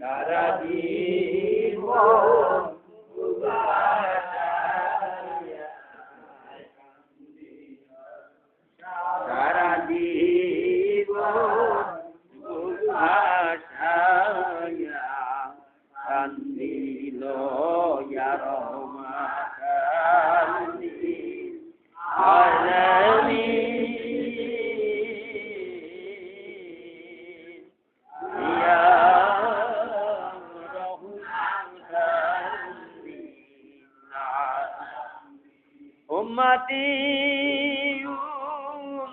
সারা জীবন সারা জীবন ভাষায়া Kandil ইয়া রহমান উম্মতি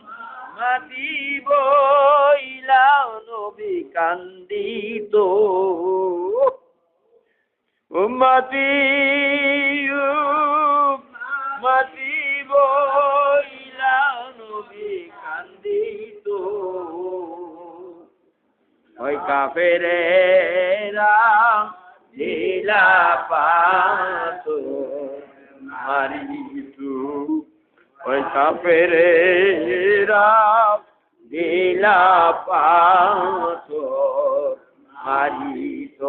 উম্মতি বইলা নবী কান্দিত উম্মতি উম্মতি বইলা নবী কান্দিত ওই কাফেরেরা দিলা পাথর মারিতু ওই কাফেরেরা দিলা পাথর মারিত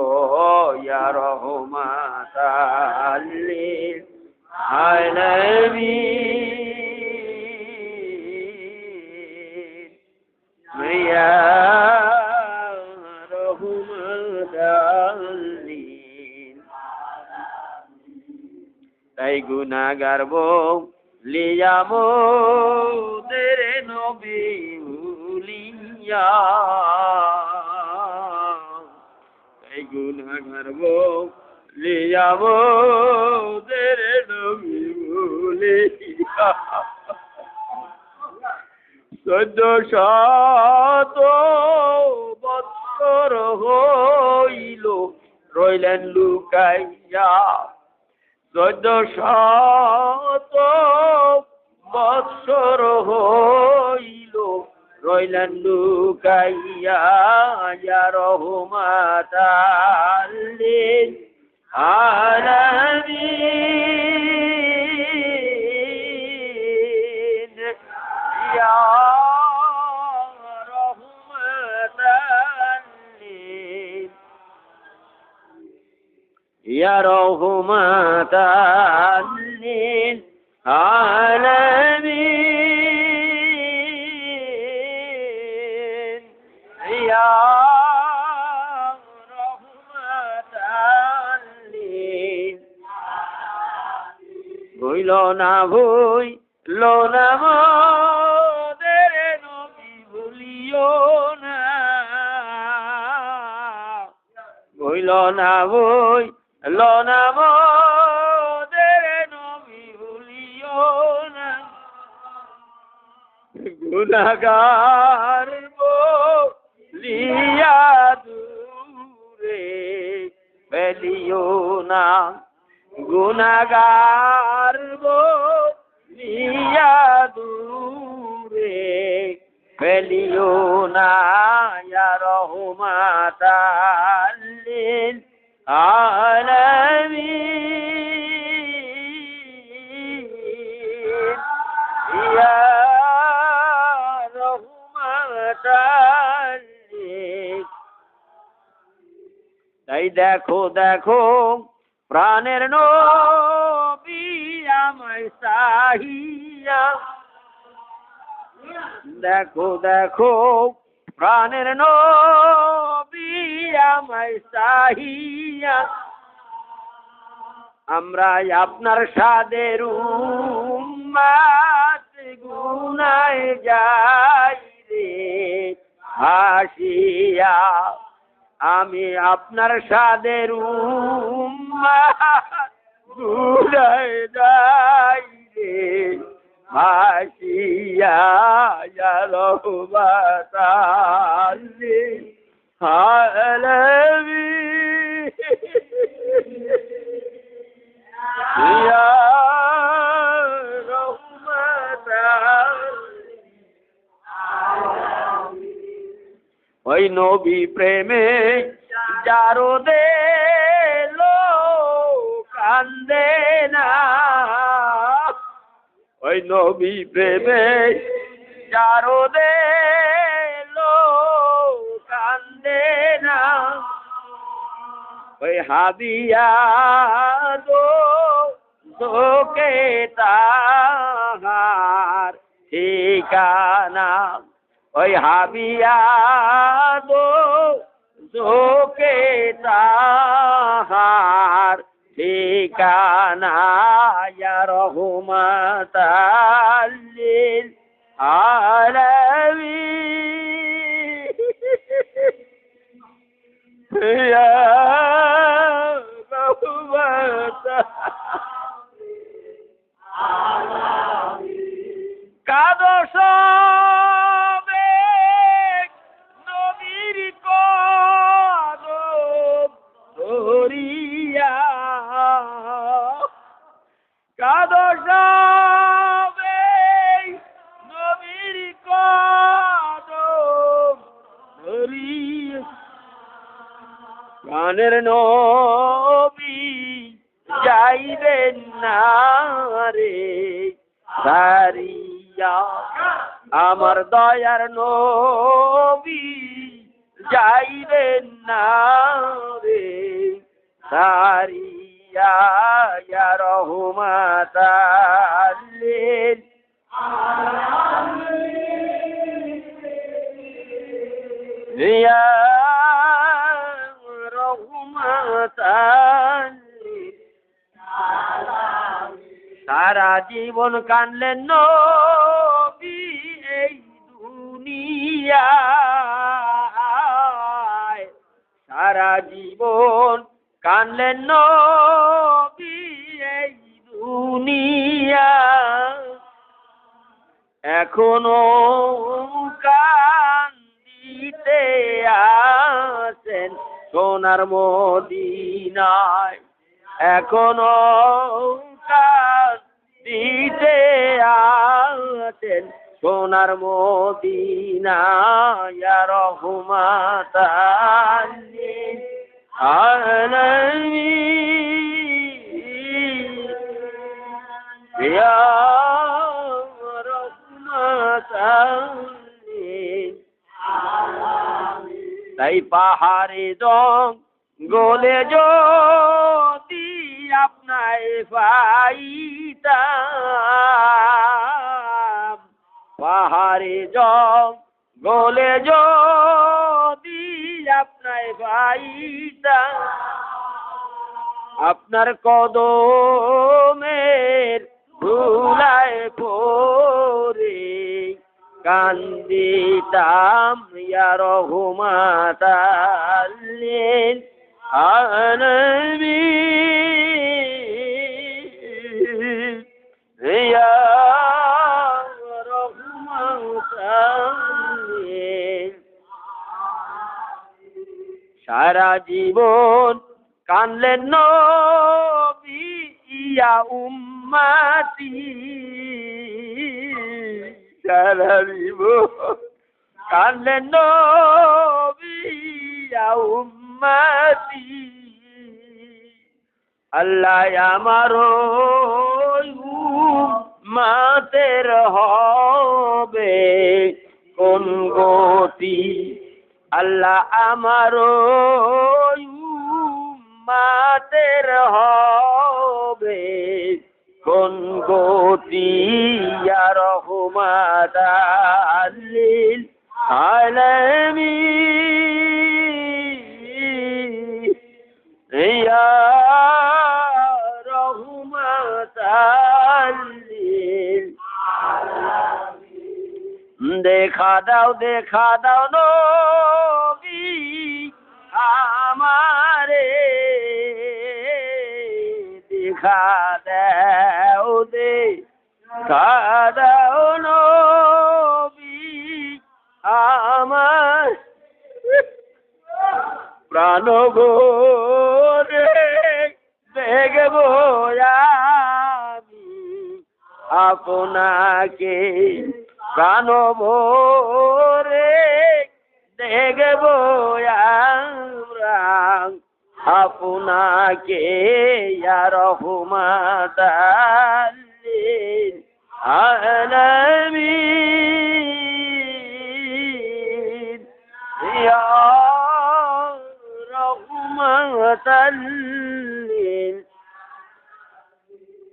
ইয়া রহমাতাল লিল আলামিন ইয়া রহমাতাল লিল তাই গুনাহগার লিয়া মোদের নবী ভুলিয়া তাই গুনাহগার লিয়া মোদের নবী ভুলিয়া 1400 বৎসর হইল রইলেন লুকাইয়া 1400 বৎসর হইল রইলেন লুকাইয়া ইয়া রহমাতাল লিল আলামিন ইয়া রহমাতাল লিল ইয়া রহমাতাল লিল আলামিন ইয়া রহমাতাল লিল ভুইল না মোদের নবী ভুলিও না ভুইল না মোদের নবী ভুলিও না গুনাহগার বলিয়া দূরে ফেলিও না গুনাহগার বলিয়া দূরে ফেলিও না ইয়া রহমাতাল লিল আলামিন ইয়া রহমাতাল লিল তাই দেখো প্রাণের নবী আমায় চাহিয়া দেখো প্রাণের নবী আমায় চাহিয়া আমরা আপনার সাদের উম্মত গুনায় যাই রে হাসিয়া আমি আপনার সাদের উম্মত গুনায় যাই রে হাসিয়া ইয়া রহমাতাল লিল আলামিন ইয়া রহমাতাল ওই নবী প্রেমে যারো দেলো কান্দে না ওই নবী প্রেমে যারো দেলো কান্দে না ওই হাবিয়া দোকে তাহার ঠিকানা ওই হাবিয়া দোকে তাহার ঠিকানা ইয়া রহমাতাল লিল আলামিন ইয়া রহমাতাল কাদো সবে নবীর কদম ধরিয়া কাদো সবে নবীর কদম ধরিয়া প্রাণের নবী যাইবেন না রে সারিয়া আমার দয়ার নবী যাইবেন না রে সারিয়া ইয়া রহমাতাল লিল আলামিন ইয়া রহমাতাল লিল আলামিন সারা জীবন কানলেন নবী এই দুনিয়ায় সারা জীবন কানলেন নবী এই দুনিয়ায় এখনো কান্দিতে আছেন সোনার মদিনায় এখনো কান্দিতে আছেন সোনার মদিনায় ইয়া রহমাতাল লিল আলামিন ইয়া রহমাতাল লিল আলামিন তাই পাহাড়ে জঙ্গলে যদি আপনায় পাইতাম পাহাড়ে জঙ্গলে যদি আপনায় পাইতাম আপনার কদমের ধুলায় পড়ে কান্দিতাম ইয়া রহমাতাল লিল আলামিন ইয়া রহমাতাল লিল সারা জীবন কানলেন নবী ইয়া উম্মতি সারা জীবন কানলেন নবী ইয়া উম্মতি আল্লাহ আমার উম্মতের হবে কোন গতি আল্লাহ আমার উম্মতের হবে কোন গতি ইয়া রহমাতাল লিল আলামিন ইয়া রহমাতাল লিল আলামিন দেখা দাও নবী আমারে দেখা দাও নবী আমার প্রাণ ভরে দেখব আমি আপনাকে প্রাণ ভরে দেখব আমরা আপনাকে ইয়া রহমাতাল লিল আলামিন ইয়া রহমান وسلم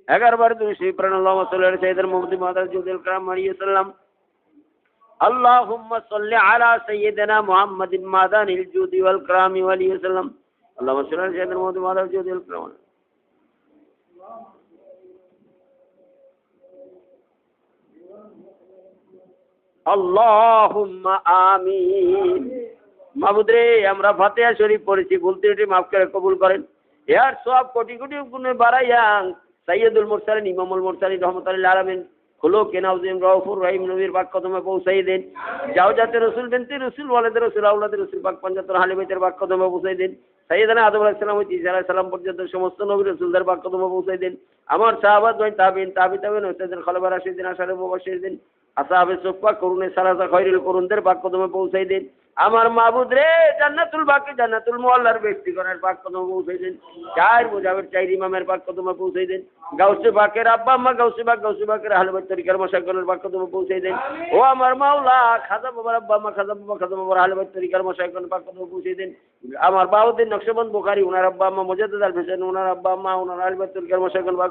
11 বার দুরূদ শরীফ পড়েন আল্লাহুম্মা সাল্লি আলা সাইয়্যিদিনা মুহাম্মাদিন ওয়া আলা আলিহি কারাম সাল্লাম اللهم صل على سيدنا محمد معدن الجود والكرام وعليه وسلم اللهم صل على سيدنا محمد معدن الجود والكرام اللهم آمين মাবুদ রে আমরা ফাতিহা শরীফ পড়েছি ভুল ত্রুটি মাফ করে কবুল করেন এর সব কোটি কোটি গুণে বাড়াইয়া সাইয়্যিদুল মুরসালিন ইমামুল মুরসালিন রাহমাতুল্লাহ আলামিন খুলো কেনাউজিম রাউফুর রহিম নবীর পাক কদমে পৌঁছাই দেন যাও যাতে রসুল বিনতে রসুল ওয়ালাদে রসুল আওলাদে রসুল পাক পঞ্চাত্তর আহলে বাইতের পাক কদমে পৌঁছাই দেন সাইয়েদানা আদম আলাইহিস সালাম হইতে ঈসা আলাইহিস সালাম পর্যন্ত সমস্ত নবী রাসূলদের পাক কদমে পৌঁছাই দেন আমার সাহাবাত ওই তাবিঈন তাবিঈন ওস্তাদের খলিফা রাশিদিন আশারে মুবাশশিরিন আসহাবে সুফা করুনে সালাসা খৈরুল করুনদের পাক কদমে পৌঁছাই দেন আমার মাবুদ রে জান্নাতুল বাকি জান্নাতুল মুআল্লার ব্যক্তিগণের পাক কদমে পৌঁছাই দেন চার মুজাহির চার ইমামের পাক কদমে পৌঁছাই দেন গাউসে পাকের আব্বা আম্মা গাউসে পাকের আহলে বাইত তরিকার মাশায়েখগণের পাক কদমে পৌঁছাই দেন ও আমার মাওলা খাজা বাবার আব্বা আম্মা খাজা বাবার আহলে বাইত তরিকার মাশায়েখগণের পাক কদমে পৌঁছাই দেন আমার বাউদ্দিন নকশবন্দ বুখারী ওনার আব্বা আম্মা মুজাদ্দিদ আল হোসেন ওনার আব্বা আম্মা ওনার আহলে বাইত তরিকার মাশায়েখগণ পাক